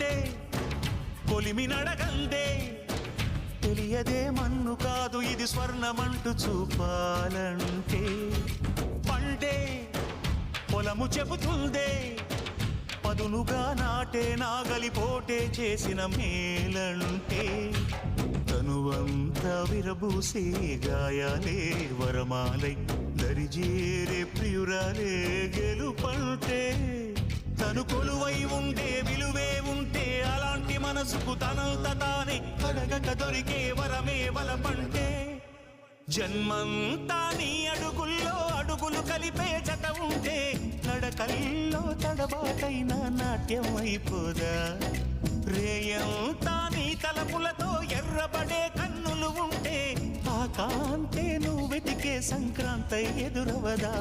అంటే కొలిమి నడగందే తెలియదే మన్ను కాదు ఇది స్వర్ణమంటూ చూపాలంటే పండే పొలము చెబుతుందే పదునుగా నాటే నాగలి పోటే చేసిన మేలంటే తనువంతా విరబూసే గాయాలే వరమాలై దరిజేరే ప్రియురాలే గెలుపంటే తను కొలువై ఉంటే విలువే ఉంటే అలాంటి మనసుకు తనంత తానే అడగక దొరికే వరమే వలపంటే జన్మంతా నీ అడుగుల్లో అడుగులు కలిపే జత ఉంటే నడకల్లో తడబాటైన నాట్యం అయిపోదా రేయంతా నీ తలపులతో ఎర్రబడే కన్నులు ఉంటే ఆ కాంతే నువ్వు వెతికే సంక్రాంతి ఎదురవదా